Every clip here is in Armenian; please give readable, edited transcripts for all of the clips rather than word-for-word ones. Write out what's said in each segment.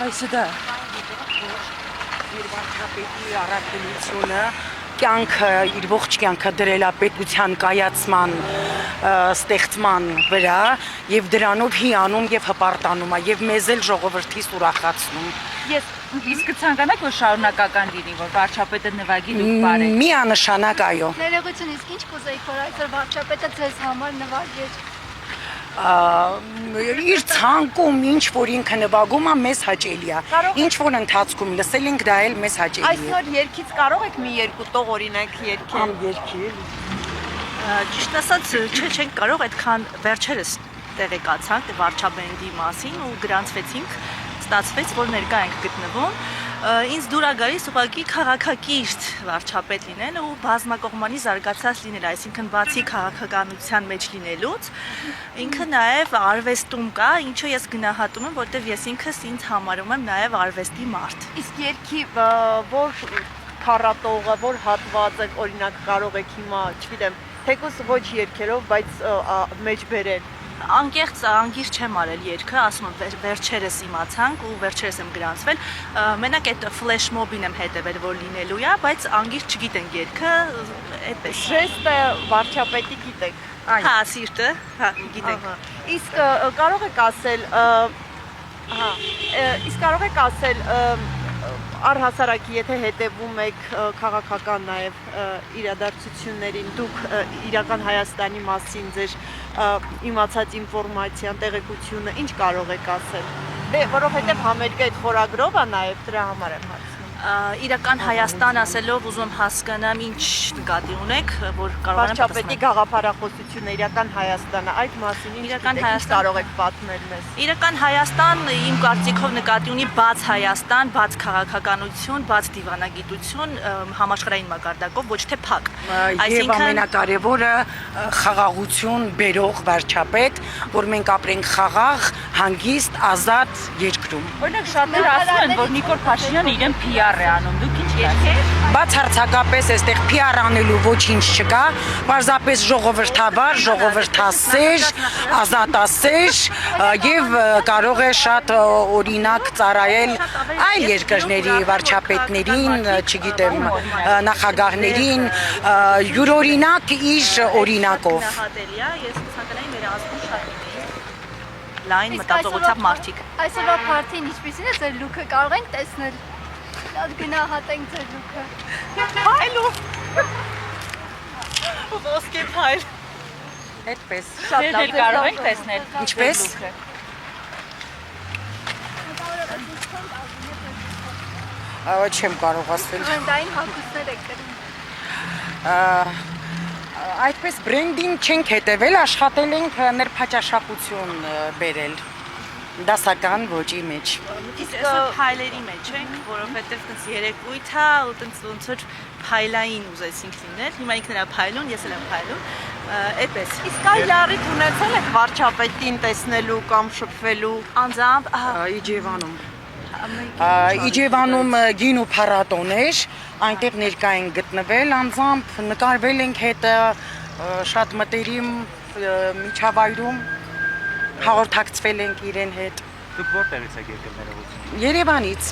Այսը դա։ Մեր վարչապետի առաքելությունը կյանքը իր ողջ կյանքը դրել է պետության կայացման ստեղծման վրա եւ դրանով հիանում եւ հպարտանում է եւ մեզ էլ ժողովրդից ուրախացնում։ Ես իսկ կցանկանաք որ շարունակական լինի, որ վարչապետը նվագի դուք բարեք։ Միանշանակ այո։ Ներողություն, իսկ ինչ կուզեիք, որ այսօր վարչապետը ձեզ համար նվագեր։ Իր ցանկում ինչ որ ինքը նվագում է մեզ հաճելի է։ Ինչ որ ընթացքում լսել ենք դա էլ մեզ հաճելի է։ Այսօր երգից կարող եք մի երկու տող օրինակ երգել։ Երգել։ Ճիշտ ասած, չենք կարող այդքան վերջերս տեղեկացանք վարչաբենդի մասին ու գրանցվեցինք, ստացվեց, որ ներկա ենք գտնվում։ Ինձ դուր է գալիս ուղղակի քաղաքակիրթ վարչապետ լինել ու բազմակողմանի զարգացած լինել, այսինքն բացի քաղաքականության մեջ լինելուց, ինքը նաև արվեստում կա, ինչը ես գնահատում եմ, որտեղ ես ինքս ինձ համարում եմ նաև արվեստի մարդ։ Իսկ երգի որ քառատողը, որ հատվածը օրինակ կարող եք հիմա, չգիտեմ, թեկուզ ոչ երգերով, բայց մեջ բերել։ Անկեղծ անգիր չեմ արել երգը, ասում եմ վերջերս իմացանք ու վերջերս եմ գրանցվել, մենակ այդ ֆլեշ մոբին եմ հետևել, որ լինելու է, բայց անգիր չգիտենք երգը, այդպես։ Ժեստը վարչապետի գիտեք։ Հա, սիրտը, հա, գիտենք։ Իսկ կարող եք ասել, իսկ կարող եք ասել առհասարակ եթե հետևում եք քաղաքական նաև իրադարձություններին, դուք իրական Հայաստանի մասին ձեր իմացած ինֆորմացիան, տեղեկությունը ինչ կարող եք ասել։ Դե որովհետև համերգը այդ խորագրով է նաև դրա համար եմ հարցնում։ Իրական Հայաստան ասելով ուզում հասկանամ ինչ նկատի ունեք, որ կարող եմ վարչապետի գաղափարախոսությունը իրական Հայաստանը, այդ մասին ինչ կարող եք պատմել մեզ։ Իրական Հայաստան իմ կարծիքով նկատի ունի բաց Հայաստան, բաց քաղաքականություն, բաց դիվանագիտություն համաշխարհային մակարդակով, ոչ թե փակ։ Եվ ամենակարևորը խաղաղություն բերող վարչապետ, որ մենք ապրենք խաղաղ, հանգիստ, ազատ երկրում։ Օրինակ շատերը ասում են, որ Նիկոլ Փաշինյանը իրեն PR է անում, դուք ինչ եք։ Բացարձակապես այստեղ PR անելու ոչինչ չկա, պարզապես ժողովրդավար, ժողովրդասեր, ազատասեր եւ կարող է շատ օրինակ ծառայել այլ երկրների վարչապետներին, չգիտեմ, նախագահներին, յուրօրինակ իր օրինակով։ Ես ցանկանայի մեր ազգում շատ լայն մտածողությամբ մարդիկ։ Այսօրվա փարթին ինչպիսին է ձեր լուքը, կարող ենք տեսնել։ Գնահատենք ձեր լուքը։ Փայլով։ Ոսկե փայլ։ Այդպես։ Շատ լավ կարող ենք տեսնել։ Ինչպես։ Չեմ կարող ասել։ Բրենդային հագուստներ եք կրում։ Այդպես բրենդին չենք հետևել, աշխատել ենք ներփաճաշախություն բերել դասական ոճի մեջ։ Իսկ փայլերի մեջ ենք, որովհետև տենց երեկույթ է ու տենց ոնց որ փայլային ուզեցինք լինել։ Հիմա ինքն էլ փայլուն, ես էլ եմ փայլուն։ Այդպես։ Իսկ այլ առիթ ունեցել եք վարչապետին տեսնելու կամ շփվելու Անձամբ Իջևանում։ Իջևանում գինու փառատոն էր, այնտեղ ներկա են գտնվել, անձամբ նկարվել ենք հետը շատ մտերիմ միջավայրում, հաղորդակցվել ենք իրեն հետ։ Դուք որտեղից եք եկել ներողություն։ Երևանից։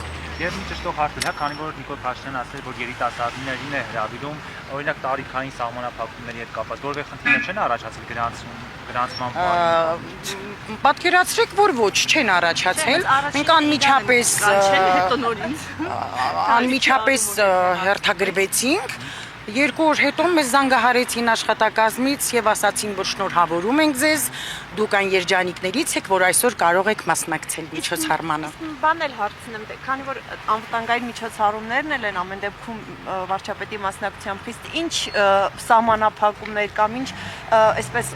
Եվ մի ճշտող հարցն է, քանի որ Նիկոլ Փաշինյանն ասել որ երիտասարդներին է հրավիրում, օրինակ տարիքային սահմանափակումների հետ կապված, որևէ խնդիրներ չեն առաջացել գրանցման բանը։ Պատկերացրեք, որ ոչ չեն առաջացել։ Մենք անմիջապես հերթագրվեցինք։ 2 օր հետո մեզ զանգահարեցին աշխատակազմից եւ ասացին, որ շնորհավորում ենք ձեզ, դուք այն երջանիկներից եք, որ այսօր կարող եք մասնակցել միջոցառմանը։ Բան էլ հարցնեմ, քանի որ անվտանգային միջոցառումներն են ամեն դեպքում վարչապետի մասնակցությամբ խիստ ինչ սահմանափակումներ կամ ինչ այսպես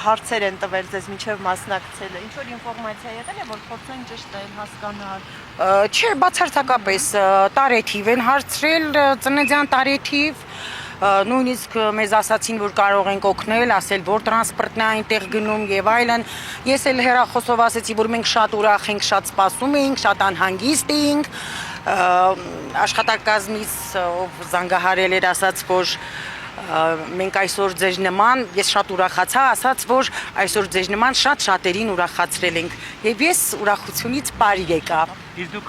հարցեր են տվել ձեզ մինչև մասնակցելը, ինչ որ ինֆորմացիա եղել է, որ փորձեն ճշտել, հասկանալ։ Չէ, բացարձակապես տարեթիվ են հարցրել, ծննդյան տարեթիվ, նույնիսկ մեզ ասացին, որ կարող ենք օգնել, ասել, որ տրանսպորտն է այնտեղ գնում եւ այլն։ Ես էլ հեռախոսով ասեցի, որ մենք շատ ուրախ ենք, շատ սպասում էինք, շատ անհանգիստ էինք։ Աշխատակազմից ով զանգահարել էր ասաց, որ մենք այսօր ձեզ նման, ես շատ ուրախացա, ասաց, որ այսօր ձեզ նման շատ շատերին ուրախացրել ենք եւ ես ուրախությունից բարի եկա։ Իսկ դուք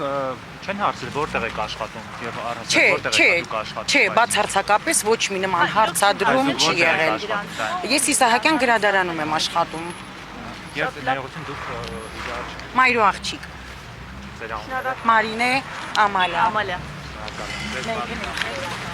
չեն հարցրել որտեղ եք աշխատում եւ Չէ, որտեղ եք դուք աշխատում։ չէ, բացարձակապես ոչ մի նման հարցադրում չի եղել։ Ես Իսահակյան գրադարանում եմ աշխատում։ Եվ ներողություն դուք իրար Մայրու աղջիկ։ ձեր անունը։ Մարինե Ամալա։ Ամալիա։ Շնորհակալ եմ։